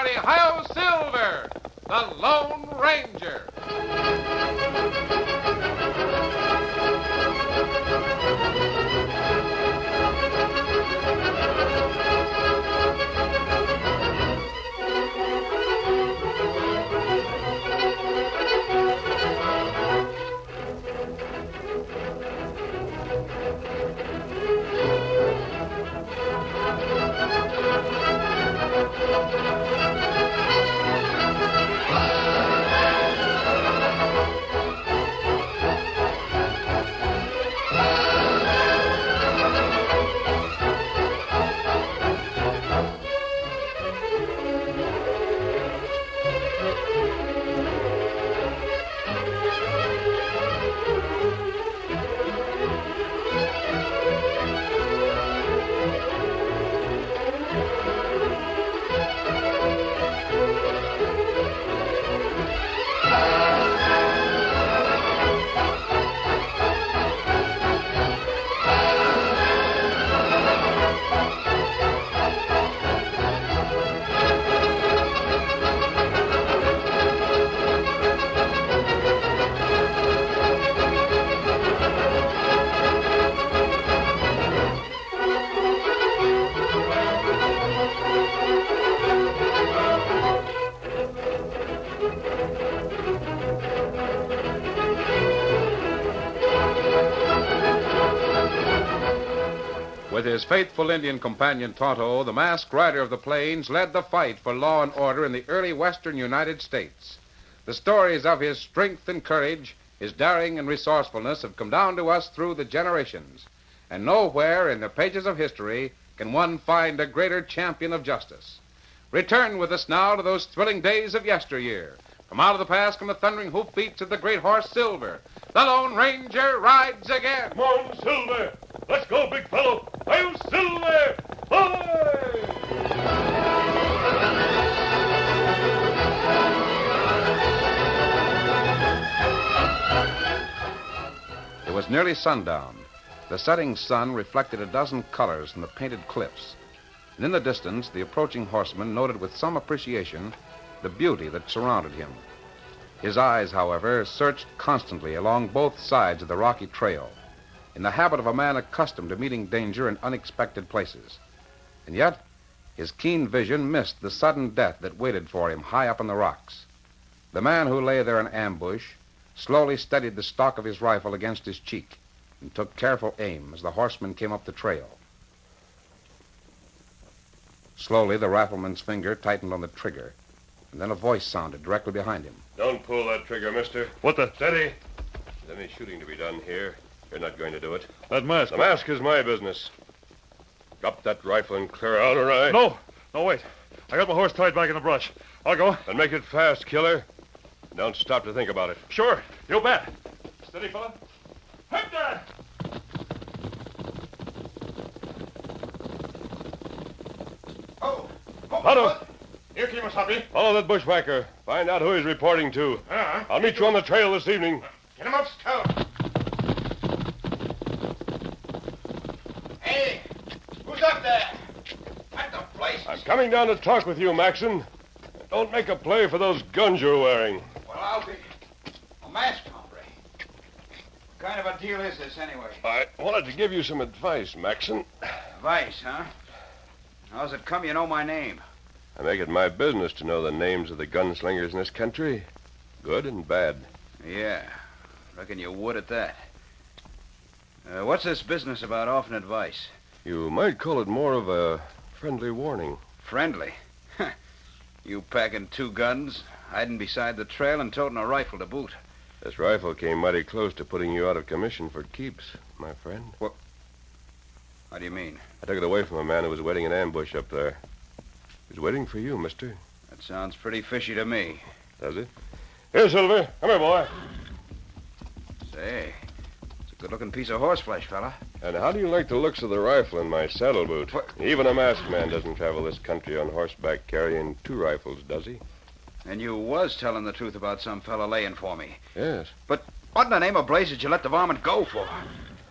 everybody, Hi-Yo Silver, the Lone Ranger. With his faithful Indian companion Tonto, the masked rider of the plains led the fight for law and order in the early western United States. The stories of his strength and courage, his daring and resourcefulness have come down to us through the generations. And nowhere in the pages of history can one find a greater champion of justice. Return with us now to those thrilling days of yesteryear. From out of the past come the thundering hoofbeats of the great horse Silver. The Lone Ranger rides again. Come on, Silver. Let's go, big fellow. Hi-Yo Silver! Hi! It was nearly sundown. The setting sun reflected a dozen colors from the painted cliffs. And in the distance, the approaching horseman noted with some appreciation the beauty that surrounded him. His eyes, however, searched constantly along both sides of the rocky trail, in the habit of a man accustomed to meeting danger in unexpected places. And yet, his keen vision missed the sudden death that waited for him high up in the rocks. The man who lay there in ambush slowly steadied the stock of his rifle against his cheek and took careful aim as the horseman came up the trail. Slowly, the rifleman's finger tightened on the trigger, and then a voice sounded directly behind him. Don't pull that trigger, mister. What the? Steady. There's any shooting to be done here. You're not going to do it. That mask. The mask is my business. Drop that rifle and clear out, all right? No, wait. I got my horse tied back in the brush. I'll go. And make it fast, killer. Don't stop to think about it. Sure, you bet. Steady, fella. Hit that! Oh, Tonto, Here, Kemosabe. follow that bushwhacker. Find out who he's reporting to. I'll meet you on the trail this evening. Get him up, Scout. Hey, who's up there? At the place. I'm coming down to talk with you, Maxon. Don't make a play for those guns you're wearing. Well, I'll be a masked hombre. What kind of a deal is this, anyway? I wanted to give you some advice, Maxon. Advice, huh? How's it come you know my name? I make it my business to know the names of the gunslingers in this country, good and bad. Yeah, reckon you would at that. What's this business about offering advice? You might call it more of a friendly warning. Friendly? You packing 2 guns, hiding beside the trail, and toting a rifle to boot. This rifle came mighty close to putting you out of commission for keeps, my friend. What do you mean? I took it away from a man who was waiting in ambush up there. He was waiting for you, mister. That sounds pretty fishy to me. Does it? Here, Silver. Come here, boy. Say, it's a good-looking piece of horseflesh, fella. And how do you like the looks of the rifle in my saddle boot? What? Even a masked man doesn't travel this country on horseback carrying 2 rifles, does he? And you was telling the truth about some fella laying for me. Yes. But what in the name of blazes did you let the varmint go for?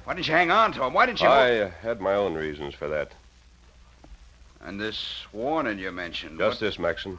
Why didn't you hang on to him? Why didn't you... I had my own reasons for that. And this warning you mentioned... Just this, Maxon.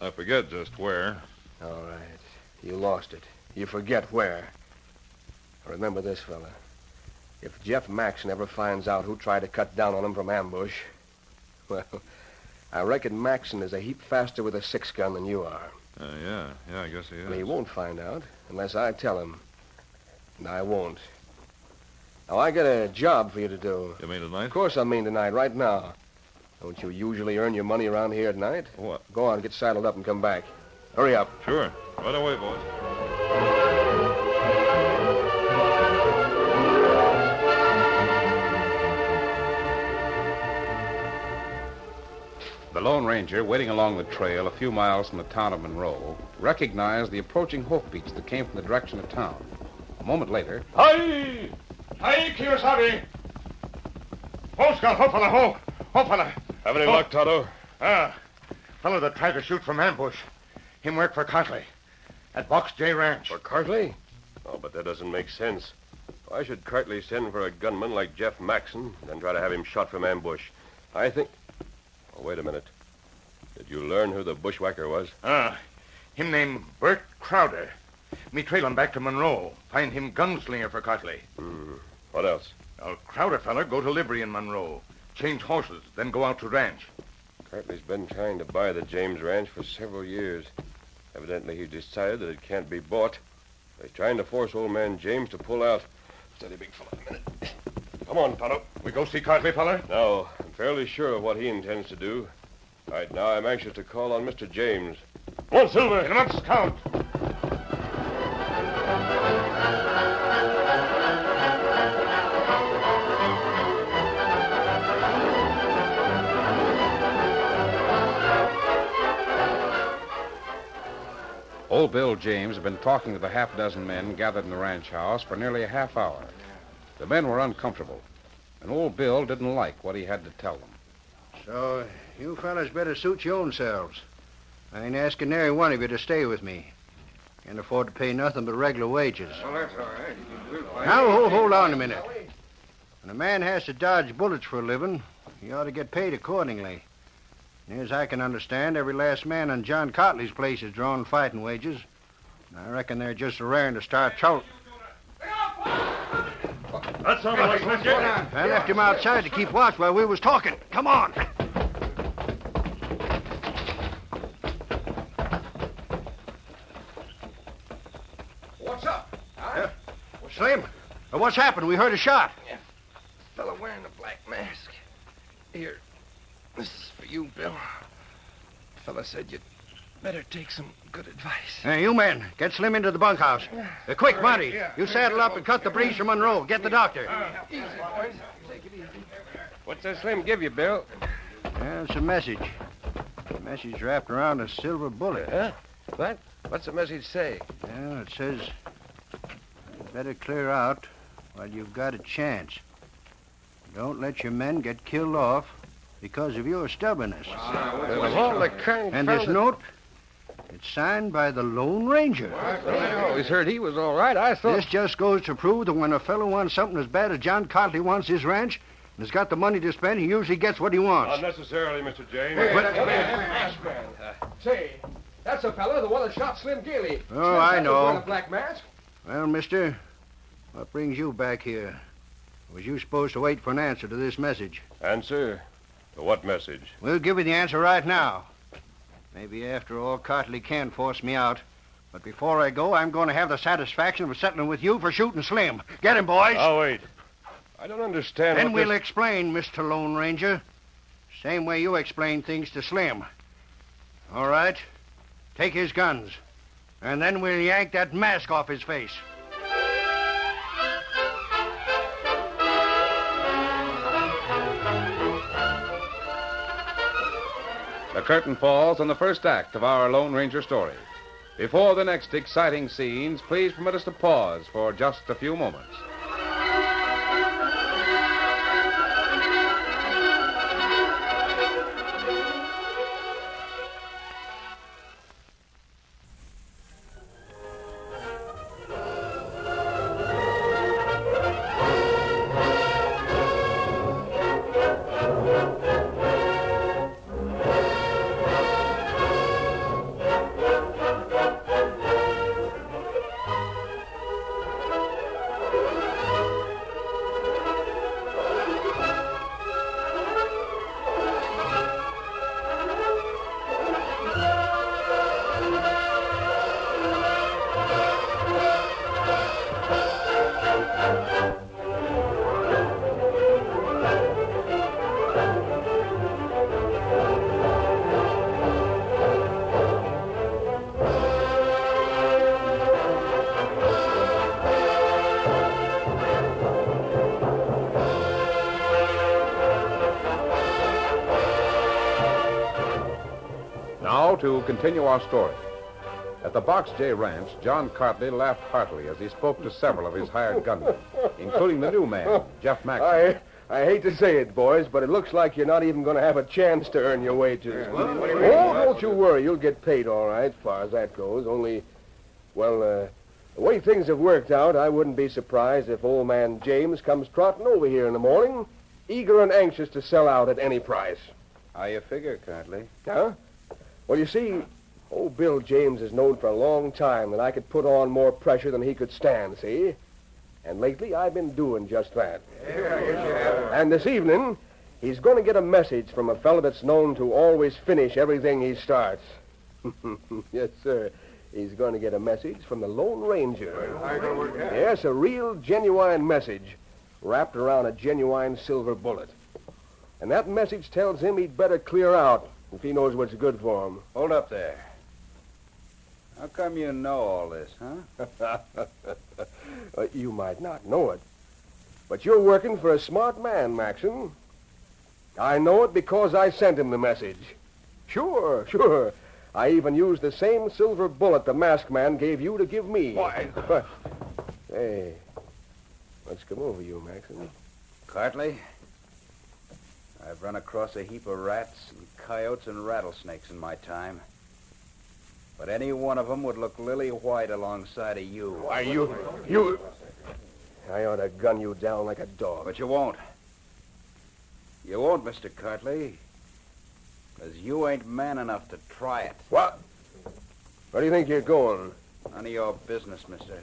I forget just where. All right. You lost it. You forget where. Remember this, fella. If Jeff Maxon ever finds out who tried to cut down on him from ambush, well, I reckon Maxon is a heap faster with a 6-gun than you are. Yeah, I guess he is. And he won't find out unless I tell him. And I won't. Now, I got a job for you to do. You mean tonight? Of course I mean tonight, right now. Don't you usually earn your money around here at night? What? Go on, get saddled up and come back. Hurry up. Sure. Right away, boys. The Lone Ranger, waiting along the trail a few miles from the town of Monroe, recognized the approaching hoofbeats that came from the direction of town. A moment later, Hi! Hi, Kiyosabi! Ho, Scott, ho, fella, ho! Ho, fella! Have any luck, Tonto? Fellow that tried to shoot from ambush. Him work for Cartley at Box J Ranch. For Cartley? Oh, but that doesn't make sense. Why should Cartley send for a gunman like Jeff Maxon, then try to have him shot from ambush? I think... Oh, wait a minute. Did you learn who the bushwhacker was? Him named Bert Crowder. Me trail him back to Monroe. Find him gunslinger for Cartley. What else? Crowder feller go to Liberty in Monroe. Change horses, then go out to ranch. Cartley's been trying to buy the James Ranch for several years. Evidently, he decided that it can't be bought. He's trying to force old man James to pull out. Steady, big fella, a minute. Come on, Tonto. We go see Cartley, feller? No, I'm fairly sure of what he intends to do. Right now, I'm anxious to call on Mr. James. Come on, Silver. Get him up, Scout. Old Bill James had been talking to the half-dozen men gathered in the ranch house for nearly a half hour. The men were uncomfortable, and Old Bill didn't like what he had to tell them. So, you fellas better suit your own selves. I ain't asking nary one of you to stay with me. Can't afford to pay nothing but regular wages. Well, that's all right. Now, hold on a minute. When a man has to dodge bullets for a living, he ought to get paid accordingly. Near as I can understand, every last man on John Cotley's place is drawing fighting wages. I reckon they're just raring to start trouble. That's all right, Slinger. I left him outside to keep watch while we was talking. Come on. What's up? Huh? Slim, what's happened? We heard a shot. Fella wearing the black mask. Here. This is for you, Bill. Fella said you'd better take some good advice. Hey, you men, get Slim into the bunkhouse. Quick, Monty. You saddle up and cut the breeze from Monroe. Get the doctor. Easy, boys. Take it easy. What's that Slim give you, Bill? Yeah, it's a message. A message wrapped around a silver bullet. Huh? What? What's the message say? Well, it says, you better clear out while you've got a chance. Don't let your men get killed off because of your stubbornness. Of all the kind And this note, it's signed by the Lone Ranger. I always heard he was all right. I thought... This just goes to prove that when a fellow wants something as bad as John Cotley wants his ranch, and has got the money to spend, he usually gets what he wants. Unnecessarily, Mr. James. Say, that's the fella, the one that shot Slim Gailey. Oh, I know. Wearing a black mask. Well, mister, what brings you back here? Was you supposed to wait for an answer to this message? Answer? To what message? We'll give you the answer right now. Maybe after all, Cartley can force me out. But before I go, I'm going to have the satisfaction of settling with you for shooting Slim. Get him, boys. Oh, wait. I don't understand Then what we'll explain, Mr. Lone Ranger. Same way you explain things to Slim. All right. Take his guns. And then we'll yank that mask off his face. The curtain falls on the first act of our Lone Ranger story. Before the next exciting scenes, please permit us to pause for just a few moments. to continue our story. At the Box J Ranch, John Cartley laughed heartily as he spoke to several of his hired gunmen, including the new man, Jeff Maxon. I hate to say it, boys, but it looks like you're not even going to have a chance to earn your wages. Don't you worry. You'll get paid all right, as far as that goes. Only, the way things have worked out, I wouldn't be surprised if old man James comes trotting over here in the morning, eager and anxious to sell out at any price. How you figure, Cartley? Huh? Well, you see, old Bill James has known for a long time that I could put on more pressure than he could stand, see? And lately, I've been doing just that. And this evening, he's going to get a message from a fellow that's known to always finish everything he starts. Yes, sir. He's going to get a message from the Lone Ranger. Yes, a real, genuine message wrapped around a genuine silver bullet. And that message tells him he'd better clear out if he knows what's good for him. Hold up there. How come you know all this, huh? You might not know it, but you're working for a smart man, Maxon. I know it because I sent him the message. Sure. I even used the same silver bullet the masked man gave you to give me. Why? Hey, what's come over you, Maxon? Cartley, I've run across a heap of rats and coyotes and rattlesnakes in my time. But any one of them would look lily white alongside of you. Why, you... I ought to gun you down like a dog. But you won't. You won't, Mr. Cartley. Because you ain't man enough to try it. What? Where do you think you're going? None of your business, mister.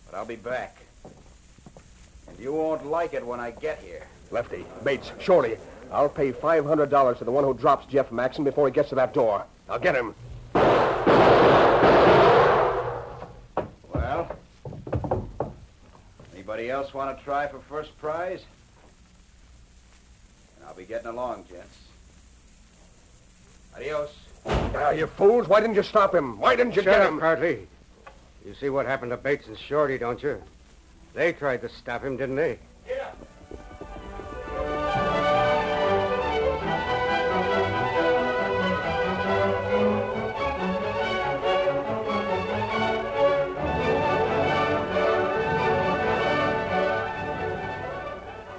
But I'll be back. And you won't like it when I get here. Lefty, Bates, Shorty, I'll pay $500 to the one who drops Jeff Maxon before he gets to that door. I'll get him. Well, anybody else want to try for first prize? I'll be getting along, gents. Adios. You fools, why didn't you stop him? Why didn't you get him? Cartley. You see what happened to Bates and Shorty, don't you? They tried to stop him, didn't they? Yeah.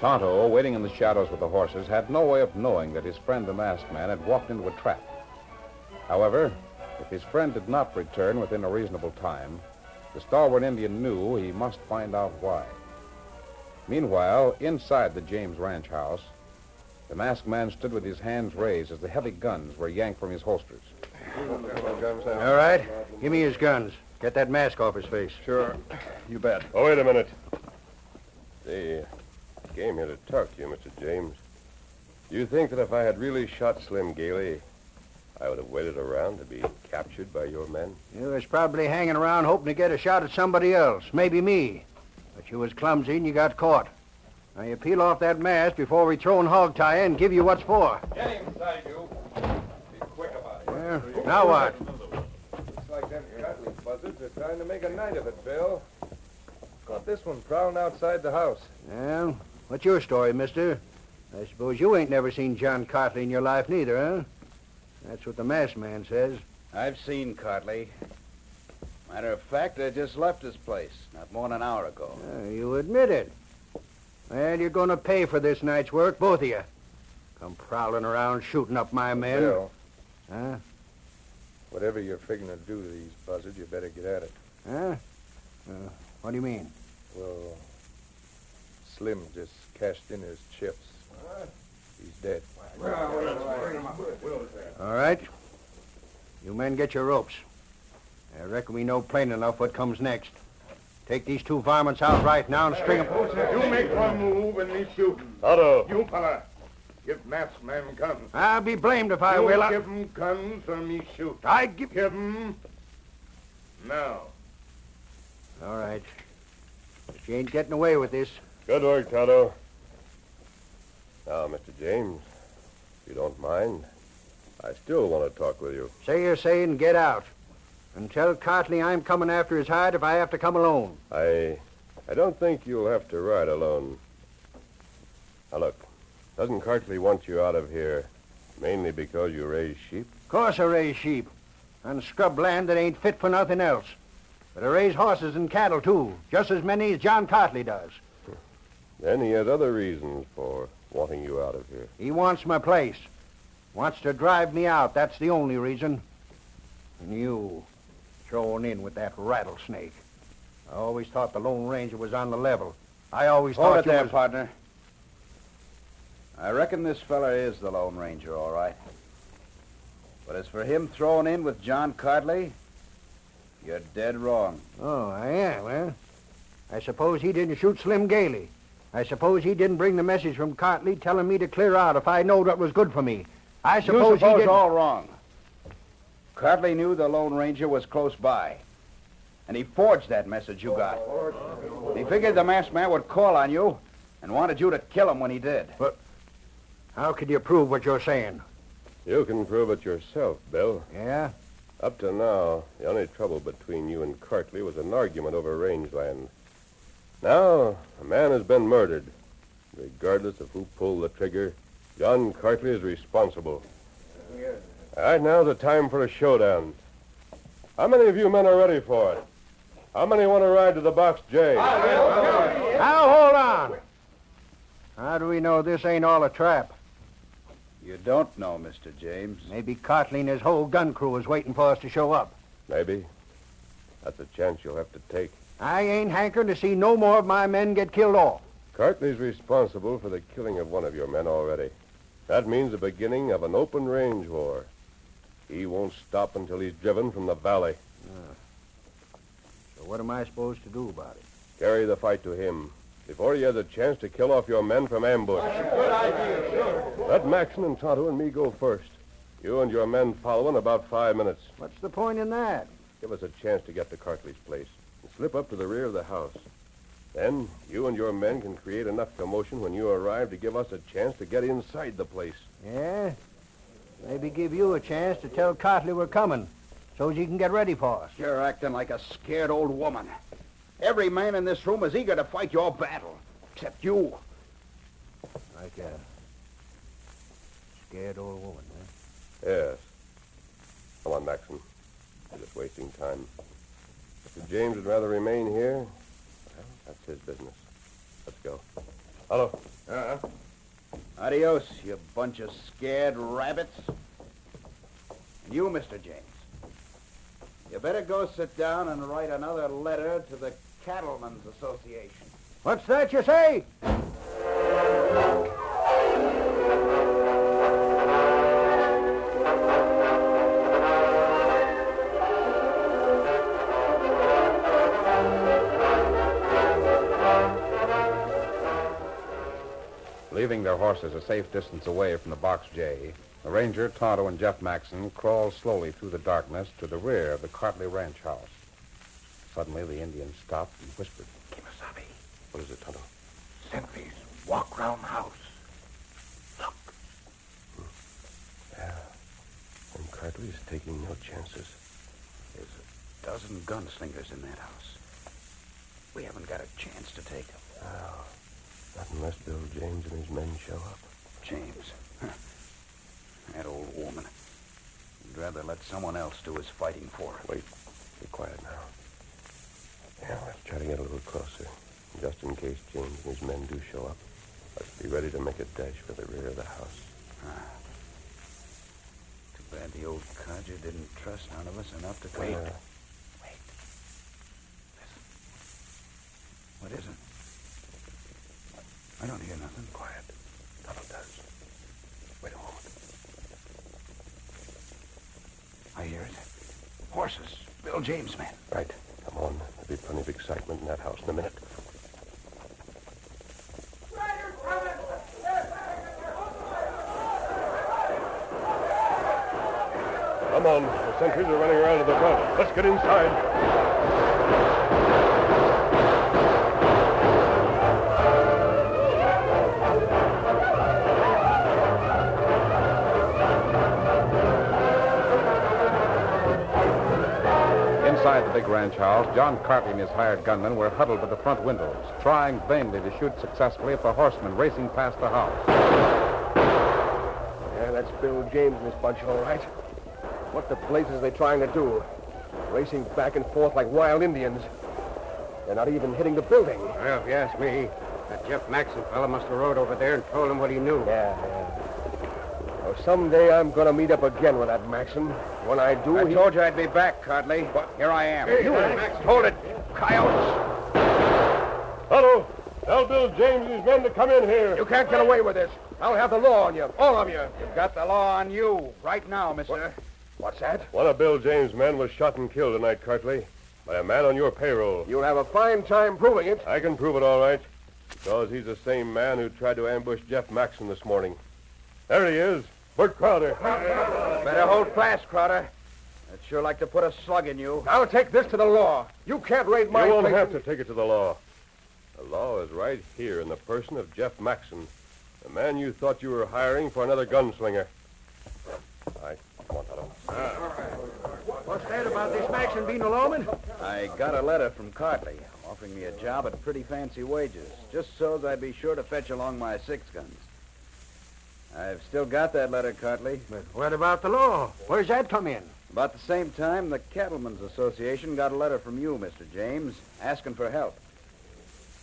Tonto, waiting in the shadows with the horses, had no way of knowing that his friend the masked man had walked into a trap. However, if his friend did not return within a reasonable time, the stalwart Indian knew he must find out why. Meanwhile, inside the James Ranch house, the masked man stood with his hands raised as the heavy guns were yanked from his holsters. All right. Give me his guns. Get that mask off his face. Sure. You bet. Oh, wait a minute. Say, I came here to talk to you, Mr. James. Do you think that if I had really shot Slim Gailey, I would have waited around to be captured by your men? You was probably hanging around hoping to get a shot at somebody else, maybe me. But you was clumsy and you got caught. Now you peel off that mask before we throw in hog tie and give you what's for. Get inside, you. Be quick about it. Yeah. Now what? Looks like them Catley buzzards are trying to make a night of it, Bill. Caught this one prowling outside the house. Well, what's your story, mister? I suppose you ain't never seen John Cartley in your life neither, huh? That's what the masked man says. I've seen Cartley. Matter of fact, I just left his place not more than an hour ago. You admit it. Well, you're going to pay for this night's work, both of you. Come prowling around shooting up my men. Bill, Huh? whatever you're figuring to do to these buzzards, you better get at it. Huh? What do you mean? Well, Slim just cashed in his chips. He's dead. All right. You men get your ropes. I reckon we know plain enough what comes next. Take these two varmints out right now and string them. You make one move and me shoot. Otto. You fella, give masked man guns. I'll be blamed if I you will. give him guns or me shoot. I give... Give him now. All right. But you ain't getting away with this. Good work, Tonto. Now, Mr. James, if you don't mind, I still want to talk with you. Say your say and get out. And tell Cartley I'm coming after his hide if I have to come alone. I don't think you'll have to ride alone. Now, look, doesn't Cartley want you out of here mainly because you raise sheep? Of course I raise sheep. On scrub land that ain't fit for nothing else. But I raise horses and cattle, too. Just as many as John Cartley does. Then he has other reasons for wanting you out of here. He wants my place. Wants to drive me out. That's the only reason. And you, thrown in with that rattlesnake. I always thought the Lone Ranger was on the level. I always Hold thought it you there, was... partner. I reckon this fella is the Lone Ranger, all right. But as for him thrown in with John Cartley, you're dead wrong. Oh, I am, huh? I suppose he didn't shoot Slim Gailey. I suppose he didn't bring the message from Cartley telling me to clear out if I knowed what was good for me. I suppose he didn't... all wrong. Cartley knew the Lone Ranger was close by. And he forged that message you got. He figured the masked man would call on you and wanted you to kill him when he did. But how could you prove what you're saying? You can prove it yourself, Bill. Yeah? Up to now, the only trouble between you and Cartley was an argument over rangeland. Now, a man has been murdered. Regardless of who pulled the trigger, John Cartley is responsible. All right, now's the time for a showdown. How many of you men are ready for it? How many want to ride to the Box J? Now, hold on. How do we know this ain't all a trap? You don't know, Mr. James. Maybe Cartley and his whole gun crew is waiting for us to show up. Maybe. That's a chance you'll have to take. I ain't hankering to see no more of my men get killed off. Cartley's responsible for the killing of one of your men already. That means the beginning of an open range war. He won't stop until he's driven from the valley. So what am I supposed to do about it? Carry the fight to him before he has a chance to kill off your men from ambush. Good idea, sure. Let Maxon and Tonto and me go first. You and your men follow in about 5 minutes. What's the point in that? Give us a chance to get to Cartley's place and slip up to the rear of the house. Then you and your men can create enough commotion when you arrive to give us a chance to get inside the place. Yeah? Maybe give you a chance to tell Cartley we're coming, so he can get ready for us. You're acting like a scared old woman. Every man in this room is eager to fight your battle, except you. Like a scared old woman, huh? Yes. Come on, Maxon. You're just wasting time. Mr. James would rather remain here. Well, that's his business. Let's go. Hello. Adios, you bunch of scared rabbits. And you, Mr. James. You better go sit down and write another letter to the Cattlemen's Association. What's that you say? Leaving their horses a safe distance away from the Box J, the ranger, Tonto, and Jeff Maxon crawled slowly through the darkness to the rear of the Cartley ranch house. Suddenly, the Indian stopped and whispered. Kimasabi, What is it, Tonto? sentries walk round house. Look. Yeah. And Cartley's taking no chances. There's a dozen gunslingers in that house. We haven't got a chance to take them. Oh, not unless Bill James and his men show up. James. Huh. That old woman. He'd rather let someone else do his fighting for her. Wait. Be quiet now. Yeah, let's try to get a little closer. Just in case James and his men do show up. Let's be ready to make a dash for the rear of the house. Too bad the old codger didn't trust none of us enough to come. Wait. Wait. Listen. What is it? I don't hear nothing. Quiet. Tonto does. Wait a moment. I hear it. Horses. Bill James' men. Right. Come on. There'll be plenty of excitement in that house in a minute. Come on. The sentries are running around to the front. Let's get inside. Inside the big ranch house, John Cartley and his hired gunmen were huddled by the front windows, trying vainly to shoot successfully at the horsemen racing past the house. Yeah, that's Bill James and his bunch, all right. What the blazes are they trying to do? Racing back and forth like wild Indians. They're not even hitting the building. Well, if you ask me, that Jeff Maxon fella must have rode over there and told him what he knew. Yeah. Well, someday I'm going to meet up again with that Maxon. When I do, I told you I'd be back, Cartley. Here I am. Hey, hold it, coyotes! Hello. Tell Bill James and his men to come in here. You can't get away with this. I'll have the law on you, all of you. You've got the law on you right now, mister. What's that? One of Bill James' men was shot and killed tonight, Cartley, by a man on your payroll. You'll have a fine time proving it. I can prove it all right, because he's the same man who tried to ambush Jeff Maxon this morning. There he is, Bert Crowder. Better hold fast, Crowder. I'd sure like to put a slug in you. I'll take this to the law. You can't raid my You won't place. have to take it to the law. The law is right here in the person of Jeff Maxon, the man you thought you were hiring for another gunslinger. All right, come on, Tonto. What's that about this Maxon being a lawman? I got a letter from Cartley offering me a job at pretty fancy wages, just so that I'd be sure to fetch along my 6 guns. I've still got that letter, Cartley. But what about the law? Where's that come in? About the same time, the Cattlemen's Association got a letter from you, Mr. James, asking for help.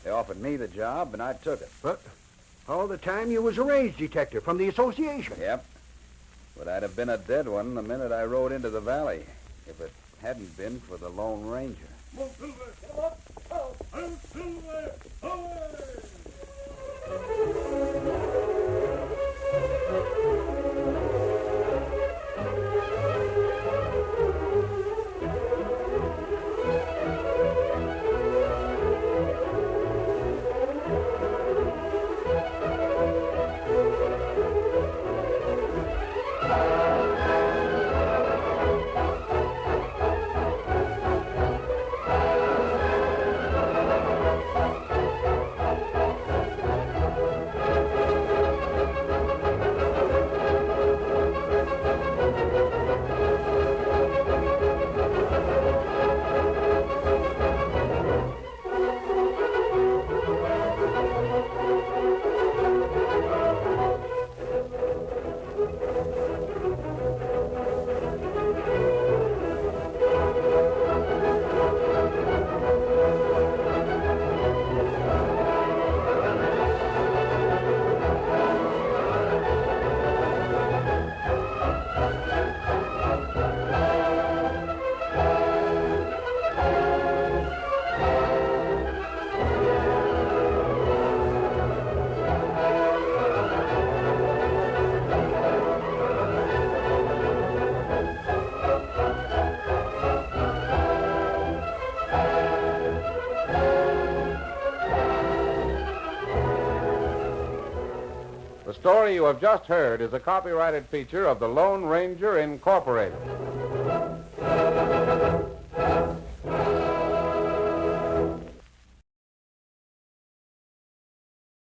They offered me the job, and I took it. But all the time you was a range detective from the association. Yep. But I'd have been a dead one the minute I rode into the valley, if it hadn't been for the Lone Ranger. The story you have just heard is a copyrighted feature of the Lone Ranger Incorporated.